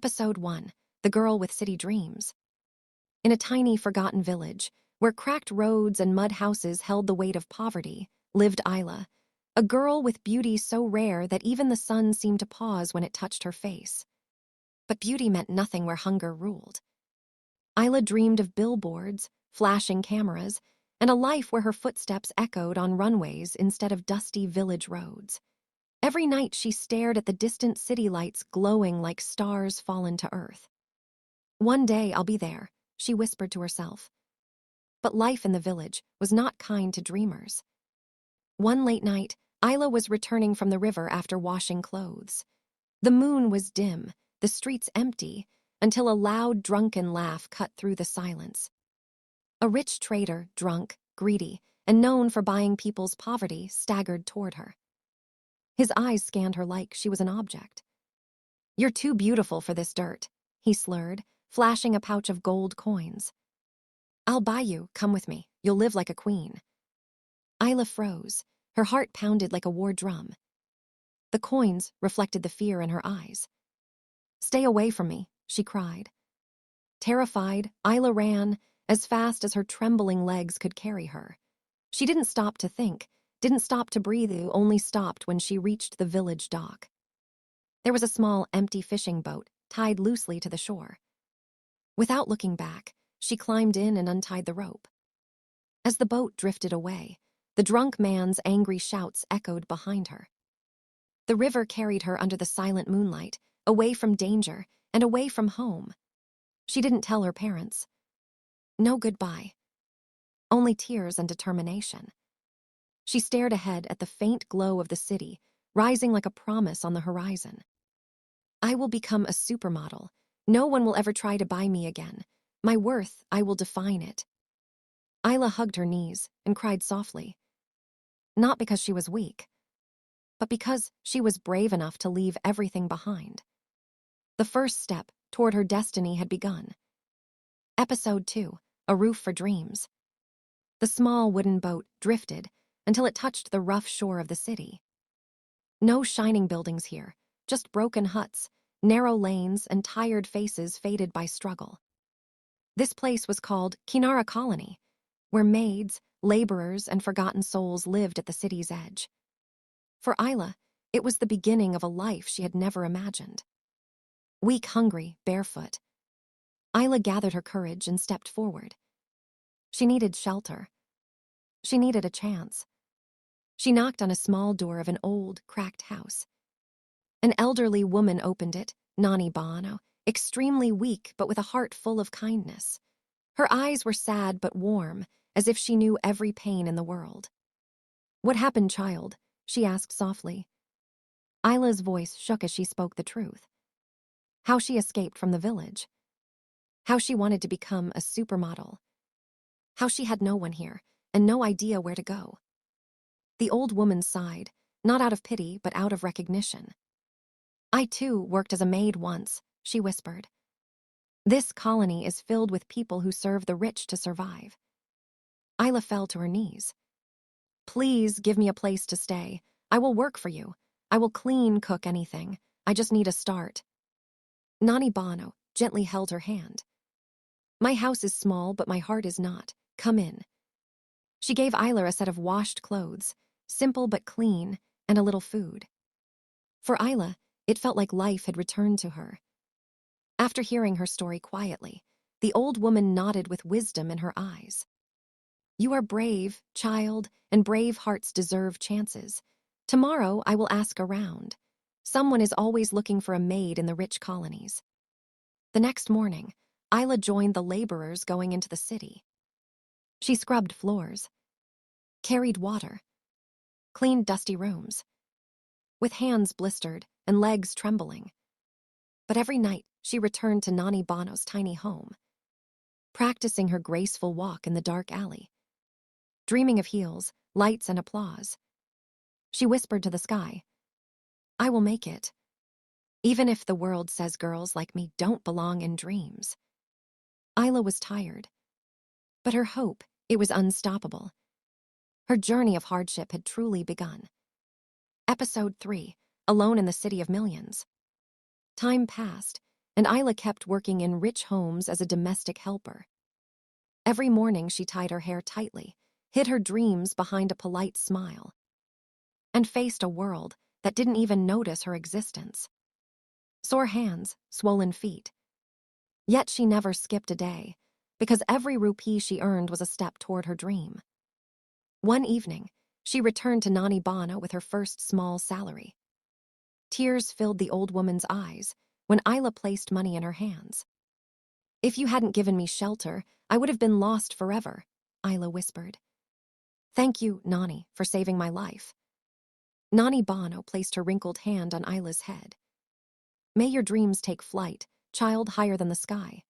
Episode 1. The Girl with City Dreams. In a tiny, forgotten village, where cracked roads and mud houses held the weight of poverty, lived Ayla, a girl with beauty so rare that even the sun seemed to pause when it touched her face. But beauty meant nothing where hunger ruled. Ayla dreamed of billboards, flashing cameras, and a life where her footsteps echoed on runways instead of dusty village roads. Every night she stared at the distant city lights glowing like stars fallen to earth. One day I'll be there, she whispered to herself. But life in the village was not kind to dreamers. One late night, Ayla was returning from the river after washing clothes. The moon was dim, the streets empty, until a loud, drunken laugh cut through the silence. A rich trader, drunk, greedy, and known for buying people's poverty, staggered toward her. His eyes scanned her like she was an object. "You're too beautiful for this dirt," he slurred, flashing a pouch of gold coins. "I'll buy you, come with me, you'll live like a queen." Ayla froze, her heart pounded like a war drum. The coins reflected the fear in her eyes. "Stay away from me," she cried. Terrified, Ayla ran, as fast as her trembling legs could carry her. She didn't stop to think, didn't stop to breathe, only stopped when she reached the village dock. There was a small, empty fishing boat tied loosely to the shore. Without looking back, she climbed in and untied the rope. As the boat drifted away, the drunk man's angry shouts echoed behind her. The river carried her under the silent moonlight, away from danger and away from home. She didn't tell her parents. No goodbye. Only tears and determination. She stared ahead at the faint glow of the city, rising like a promise on the horizon. "I will become a supermodel. No one will ever try to buy me again. My worth, I will define it." Ayla hugged her knees and cried softly. Not because she was weak, but because she was brave enough to leave everything behind. The first step toward her destiny had begun. Episode 2. A Roof for Dreams. The small wooden boat drifted until it touched the rough shore of the city. No shining buildings here, just broken huts, narrow lanes, and tired faces faded by struggle. This place was called Kinara Colony, where maids, laborers, and forgotten souls lived at the city's edge. For Ayla, it was the beginning of a life she had never imagined. Weak, hungry, barefoot, Ayla gathered her courage and stepped forward. She needed shelter. She needed a chance. She knocked on a small door of an old, cracked house. An elderly woman opened it, Nani Bono, extremely weak but with a heart full of kindness. Her eyes were sad but warm, as if she knew every pain in the world. "What happened, child?" she asked softly. Ayla's voice shook as she spoke the truth. How she escaped from the village. How she wanted to become a supermodel. How she had no one here and no idea where to go. The old woman sighed, not out of pity but out of recognition. "I too worked as a maid once," she whispered. "This colony is filled with people who serve the rich to survive." Ayla fell to her knees. "Please give me a place to stay. I will work for you. I will clean, cook, anything. I just need a start." Nani Bono gently held her hand. "My house is small, but my heart is not. Come in." She gave Ayla a set of washed clothes, simple but clean, and a little food. For Ayla, it felt like life had returned to her. After hearing her story quietly, the old woman nodded with wisdom in her eyes. "You are brave, child, and brave hearts deserve chances. Tomorrow I will ask around. Someone is always looking for a maid in the rich colonies." The next morning, Ayla joined the laborers going into the city. She scrubbed floors, carried water, cleaned dusty rooms, with hands blistered and legs trembling. But every night she returned to Nani Bono's tiny home, practicing her graceful walk in the dark alley, dreaming of heels, lights, and applause. She whispered to the sky, "I will make it, even if the world says girls like me don't belong in dreams." Ayla was tired, but her hope, it was unstoppable. Her journey of hardship had truly begun. Episode 3. Alone in the City of Millions. Time passed, and Ayla kept working in rich homes as a domestic helper. Every morning she tied her hair tightly, hid her dreams behind a polite smile, and faced a world that didn't even notice her existence. Sore hands, swollen feet. Yet she never skipped a day, because every rupee she earned was a step toward her dream. One evening, she returned to Nani Bana with her first small salary. Tears filled the old woman's eyes when Ayla placed money in her hands. "If you hadn't given me shelter, I would have been lost forever," Ayla whispered. "Thank you, Nani, for saving my life." Nani Bano placed her wrinkled hand on Ayla's head. "May your dreams take flight, child higher than the sky."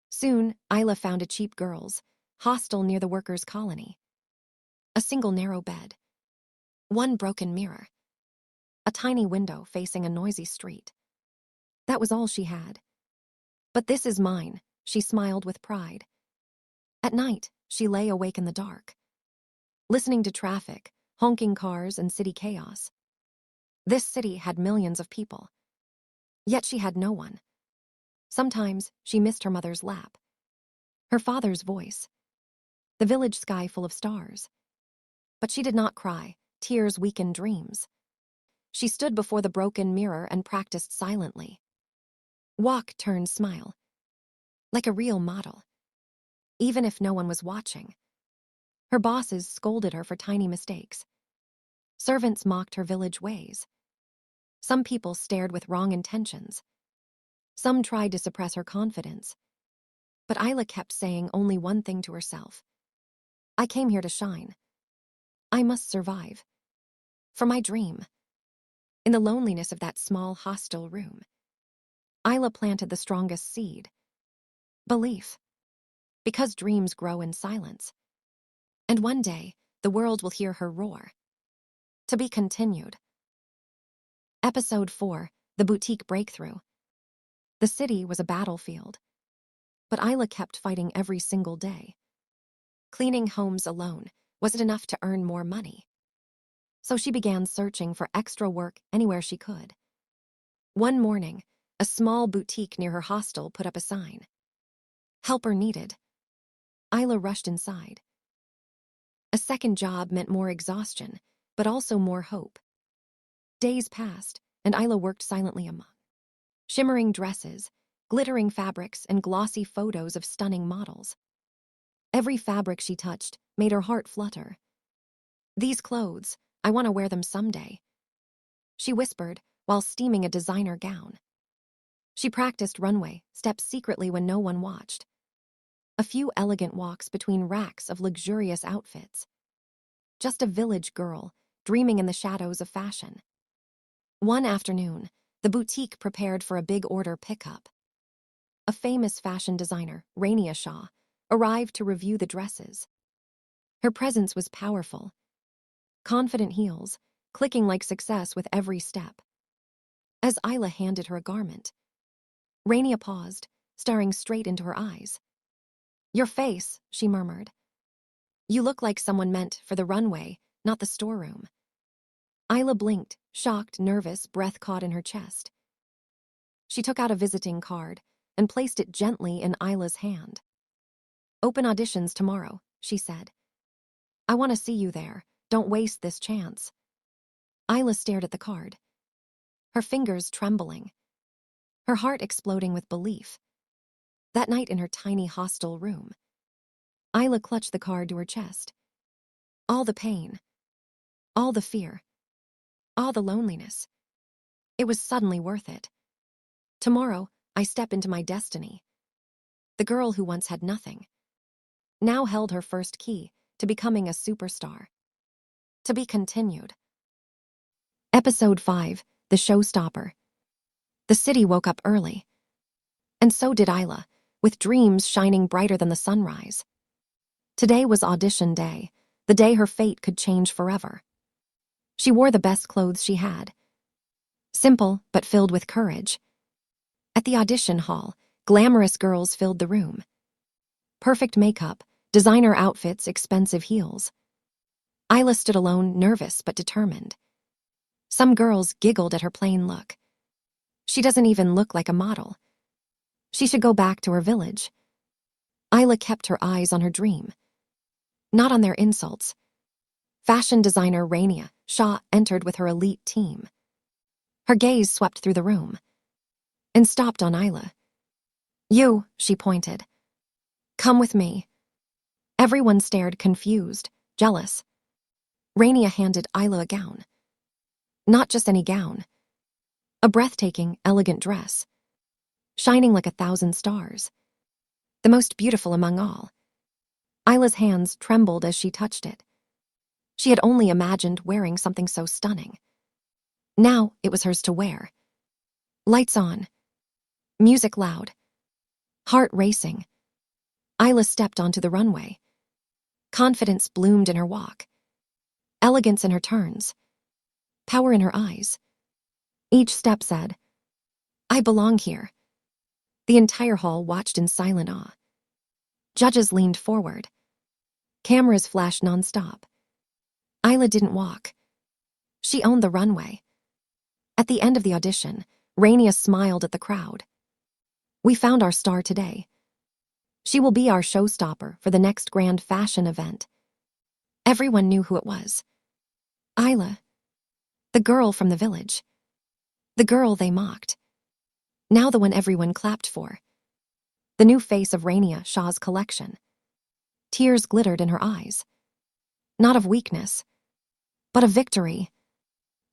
Soon, Ayla found a cheap girls' hostel near the workers' colony. A single narrow bed, one broken mirror, a tiny window facing a noisy street. That was all she had. "But this is mine," she smiled with pride. At night, she lay awake in the dark, listening to traffic, honking cars, and city chaos. This city had millions of people, yet she had no one. Sometimes she missed her mother's lap, her father's voice, the village sky full of stars. But she did not cry. Tears weakened dreams. She stood before the broken mirror and practiced silently. Walk, turn, smile. Like a real model. Even if no one was watching. Her bosses scolded her for tiny mistakes. Servants mocked her village ways. Some people stared with wrong intentions. Some tried to suppress her confidence. But Ayla kept saying only one thing to herself. "I came here to shine. I must survive. For my dream." In the loneliness of that small hostel room, Ayla planted the strongest seed. Belief. Because dreams grow in silence. And one day, the world will hear her roar. To be continued. Episode 4, The Boutique Breakthrough. The city was a battlefield, but Ayla kept fighting every single day. Cleaning homes alone wasn't enough to earn more money. So she began searching for extra work anywhere she could. One morning, a small boutique near her hostel put up a sign. "Helper needed." Ayla rushed inside. A second job meant more exhaustion, but also more hope. Days passed, and Ayla worked silently among shimmering dresses, glittering fabrics, and glossy photos of stunning models. Every fabric she touched made her heart flutter. "These clothes, I want to wear them someday," she whispered while steaming a designer gown. She practiced runway steps secretly when no one watched. A few elegant walks between racks of luxurious outfits. Just a village girl, dreaming in the shadows of fashion. One afternoon, the boutique prepared for a big order pickup. A famous fashion designer, Rania Shah, arrived to review the dresses. Her presence was powerful. Confident heels, clicking like success with every step. As Ayla handed her a garment, Rania paused, staring straight into her eyes. "Your face," she murmured. "You look like someone meant for the runway, not the storeroom." Ayla blinked, shocked, nervous, breath caught in her chest. She took out a visiting card and placed it gently in Ayla's hand. "Open auditions tomorrow," she said. "I want to see you there. Don't waste this chance." Ayla stared at the card, her fingers trembling, her heart exploding with belief. That night in her tiny hostel room, Ayla clutched the card to her chest. All the pain, all the fear, all the loneliness. It was suddenly worth it. Tomorrow, I step into my destiny. The girl who once had nothing now held her first key to becoming a superstar. To be continued. Episode 5, The Showstopper. The city woke up early. And so did Ayla, with dreams shining brighter than the sunrise. Today was audition day, the day her fate could change forever. She wore the best clothes she had. Simple, but filled with courage. At the audition hall, glamorous girls filled the room. Perfect makeup, designer outfits, expensive heels. Ayla stood alone, nervous but determined. Some girls giggled at her plain look. "She doesn't even look like a model." She should go back to her village. Ayla kept her eyes on her dream, not on their insults. Fashion designer Rania Shaw entered with her elite team. Her gaze swept through the room and stopped on Ayla. "You," she pointed. "Come with me." Everyone stared, confused, jealous. Rania handed Ayla a gown. Not just any gown. A breathtaking, elegant dress, shining like 1,000 stars. The most beautiful among all. Ayla's hands trembled as she touched it. She had only imagined wearing something so stunning. Now it was hers to wear. Lights on. Music loud. Heart racing. Ayla stepped onto the runway. Confidence bloomed in her walk. Elegance in her turns. Power in her eyes. Each step said, "I belong here." The entire hall watched in silent awe. Judges leaned forward. Cameras flashed nonstop. Ayla didn't walk. She owned the runway. At the end of the audition, Rania smiled at the crowd. "We found our star today. She will be our showstopper for the next grand fashion event." Everyone knew who it was. Ayla, the girl from the village. The girl they mocked. Now the one everyone clapped for. The new face of Rania Shaw's collection. Tears glittered in her eyes. Not of weakness, but of victory.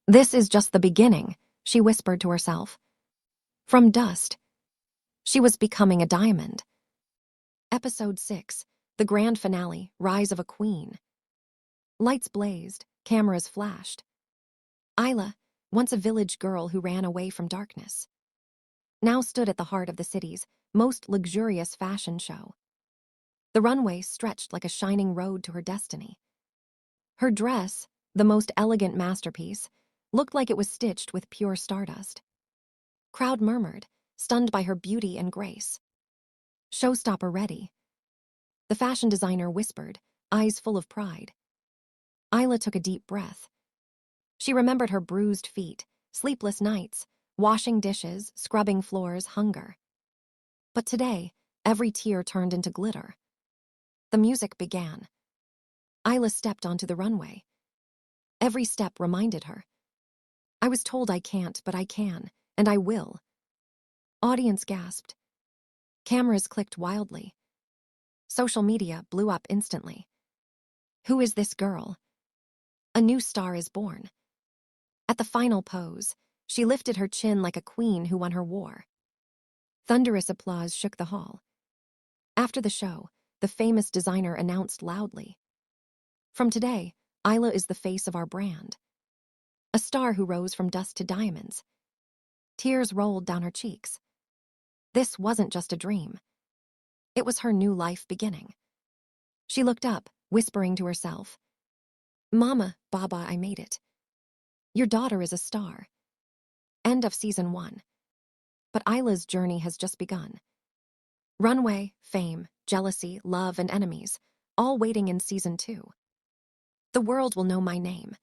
"This is just the beginning," she whispered to herself. From dust, she was becoming a diamond. Episode 6, the grand finale, Rise of a Queen. Lights blazed, cameras flashed. Ayla, once a village girl who ran away from darkness, now stood at the heart of the city's most luxurious fashion show. The runway stretched like a shining road to her destiny. Her dress, the most elegant masterpiece, looked like it was stitched with pure stardust. Crowd murmured, stunned by her beauty and grace. "Showstopper ready." The fashion designer whispered, eyes full of pride. Ayla took a deep breath. She remembered her bruised feet, sleepless nights, washing dishes, scrubbing floors, hunger. But today, every tear turned into glitter. The music began. Ayla stepped onto the runway. Every step reminded her. "I was told I can't, but I can, and I will." Audience gasped. Cameras clicked wildly. Social media blew up instantly. Who is this girl? A new star is born. At the final pose, she lifted her chin like a queen who won her war. Thunderous applause shook the hall. After the show, the famous designer announced loudly, "From today, Ayla is the face of our brand." A star who rose from dust to diamonds. Tears rolled down her cheeks. This wasn't just a dream. It was her new life beginning. She looked up, whispering to herself, "Mama, Baba, I made it. Your daughter is a star." End of season 1. But Ayla's journey has just begun. Runway, fame, jealousy, love, and enemies, all waiting in season 2. The world will know my name,